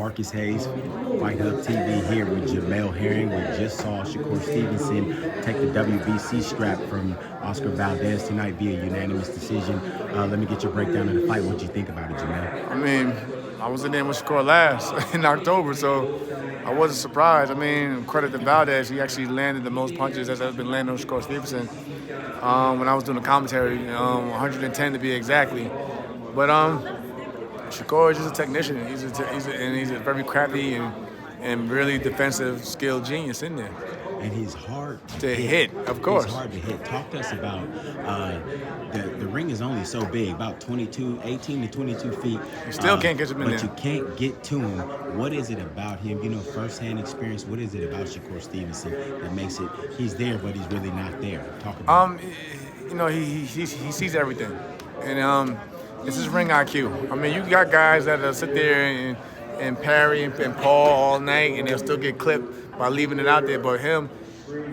Marcus Hayes, Fight Hub TV here with Jamel Herring. We just saw Shakur Stevenson take the WBC strap from Oscar Valdez tonight via unanimous decision. Let me get your breakdown of the fight. What did you think about it, Jamel? I mean, I was in there with Shakur last in October, so I wasn't surprised. I mean, credit to Valdez. He actually landed the most punches that's ever been landed on Shakur Stevenson when I was doing the commentary, 110 to be exactly. But Shakur is just a technician. He's a very crafty and really defensive skill genius in there. And he's hard To hit, of course. He's hard to hit. Talk to us about the ring is only so big, about 18 to 22 feet. You still can't get him in but there. you can't get to him. What is it about him? You know, firsthand experience. What is it about Shakur Stevenson that makes it? He's there, but he's really not there. Talk about. He sees everything, and it's his ring IQ. I mean, you got guys that sit there and parry and paw all night, and they'll still get clipped by leaving it out there. But him,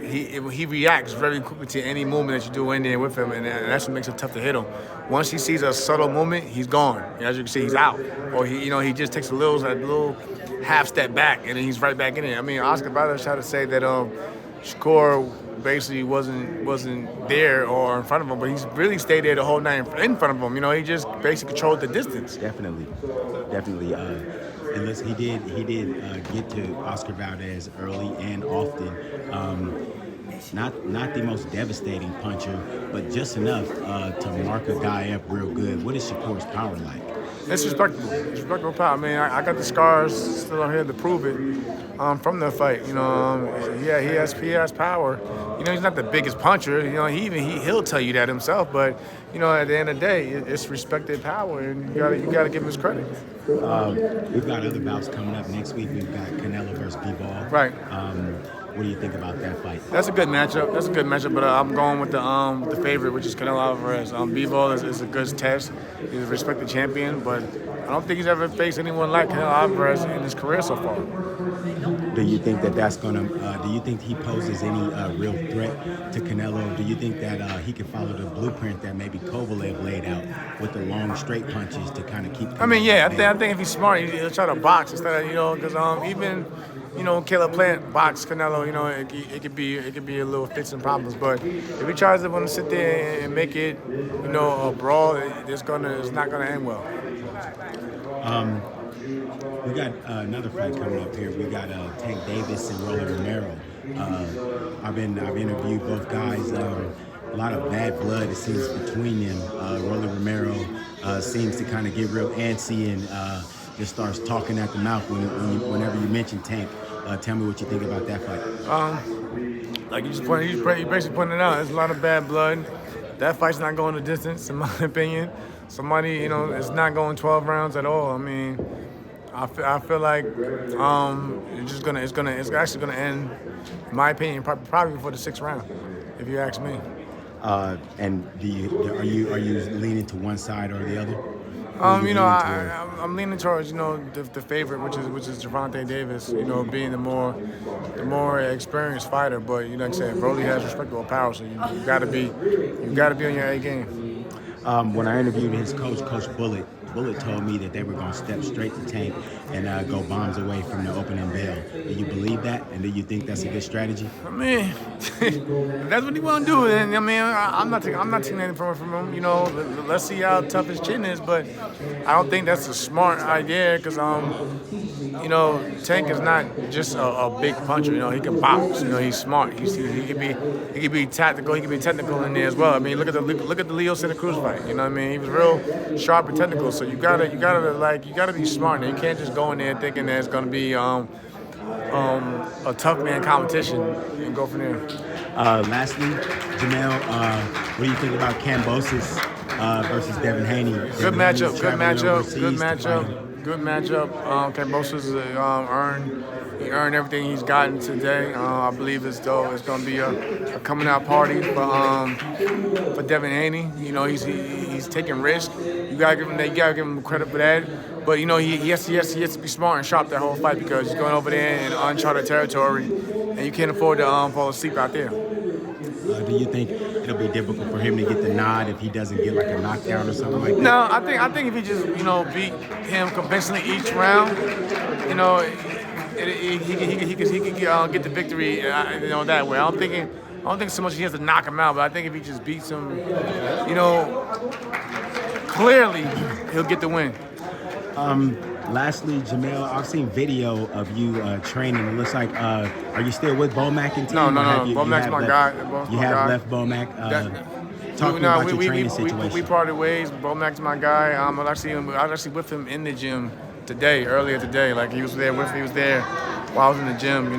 he reacts very quickly to any movement that you do in there with him, and that's what makes it tough to hit him. Once he sees a subtle movement, he's gone. As you can see, he's out, or he just takes a little half step back, and then he's right back in it. I mean, Oscar Valdez tried to say that Shakur basically wasn't there or in front of him, but he's really stayed there the whole night in front of him. You know, he just basically controlled the distance. Definitely. And listen, he did get to Oscar Valdez early and often. Not the most devastating puncher, but just enough to mark a guy up real good. What is Shakur's power like? It's respectable. It's respectable power. I mean, I got the scars still on here to prove it from the fight. You know, yeah, he has power. You know, he's not the biggest puncher. You know, he'll tell you that himself. But you know, at the end of the day, it's respected power, and you gotta give him his credit. We've got other bouts coming up next week. We've got Canelo versus Bivol. Right. What do you think about that fight? That's a good matchup. But I'm going with the favorite, which is Canelo Alvarez. Bivol is a good test. He's a respected champion, but I don't think he's ever faced anyone like Canelo Alvarez in his career so far. Do you think that's gonna? Do you think he poses any real threat to Canelo? Do you think that he can follow the blueprint that maybe Kovalev laid out with the long straight punches to kind of keep? I mean, yeah, I think if he's smart, he'll try to box instead of because even. You know, Caleb Plant boxed Canelo. You know, it could be a little fits and problems. But if he tries to want to sit there and make it, you know, a brawl, it's not gonna end well. We got another fight coming up here. We got Tank Davis and Roland Romero. I've interviewed both guys. A lot of bad blood, it seems, between them. Roland Romero seems to kind of get real antsy and just starts talking at the mouth whenever you mention Tank. Tell me what you think about that fight. Like you basically pointed out, there's a lot of bad blood. That fight's not going the distance, in my opinion. Somebody, you know, it's not going 12 rounds at all. I mean, I feel like it's actually gonna end, in my opinion, probably before the 6th round, if you ask me. And are you leaning to one side or the other? You know, I'm leaning towards the favorite, which is Deontay Davis. You know, being the more experienced fighter. But like I said, Broly has respectable power, so you gotta be on your A game. When I interviewed his coach, Coach Bullitt told me that they were going to step straight to Tank and go bombs away from the opening bell. Do you believe that? And do you think that's a good strategy? I mean, if that's what he want to do, then I mean, I'm not taking anything from him. You know, let's see how tough his chin is, but I don't think that's a smart idea because you know, Tank is not just a big puncher. You know, he can box. You know, he's smart. He can be tactical. He can be technical in there as well. I mean, look at the Leo Santa Cruz fight. You know what I mean? He was real sharp and technical. So you gotta be smart. And you can't just go in there thinking that it's gonna be a tough man competition and go from there. Lastly, Jamel, what do you think about Kambosos versus Devin Haney? Good matchup. Kambosos earned everything he's gotten today. I believe it's going to be a coming out party for Devin Haney. You know, he's taking risks. You gotta give him credit for that. But you know, he has to be smart and sharp that whole fight because he's going over there in uncharted territory, and you can't afford to fall asleep out there. Do you think it'll be difficult for him to get the nod if he doesn't get like a knockdown or something like that? No, I think if he just beat him convincingly each round, he could get the victory that way. I don't think so much he has to knock him out, but I think if he just beats him, clearly he'll get the win. Lastly, Jamel, I've seen video of you training. It looks like, are you still with Bomac and team? No. Bomac's my guy. You have left Bomac. Talk to me about your training situation. We parted ways. Bomac's my guy. I was actually with him in the gym earlier today. Like he was there while I was in the gym. We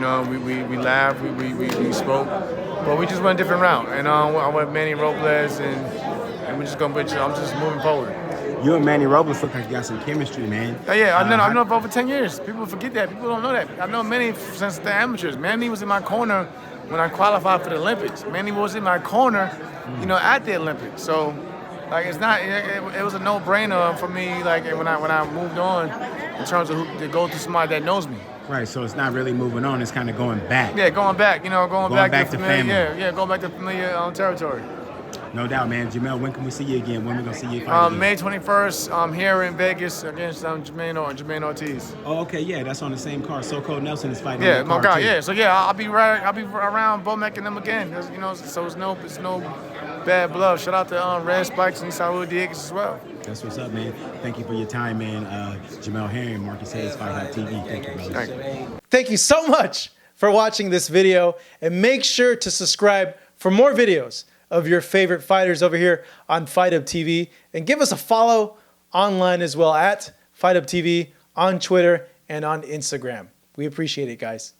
laughed, we spoke, but we just went a different route. And I went Manny Robles, and I'm just moving forward. You and Manny Robles look like you got some chemistry, man. I've known for over 10 years. People forget that. People don't know that. I've known Manny since the amateurs. Manny was in my corner when I qualified for the Olympics. Manny was in my corner, at the Olympics. So, like, it was a no-brainer for me, like, when I moved on in terms of to go to somebody that knows me. Right, so it's not really moving on. It's kind of going back. Yeah, going back to family. Yeah, going back to familiar territory. No doubt, man. Jamel, when can we see you again? When are we going to see you fight again? May 21st, here in Vegas against Jermaine Ortiz. Oh, okay, yeah, that's on the same card. So Nelson is fighting Yeah, on that my card guy, too. yeah. So yeah, I'll be around Bomac and them again. So it's no bad blood. Shout out to Red Spikes and Saul Diegues as well. That's what's up, man. Thank you for your time, man. Jamel Herring, Marcus Hayes, Fight Hub TV. Thank you, brother. Thank you. Thank you so much for watching this video, and make sure to subscribe for more videos of your favorite fighters over here on Fight Hub TV, and give us a follow online as well at Fight Hub TV on Twitter and on Instagram. We appreciate it, guys.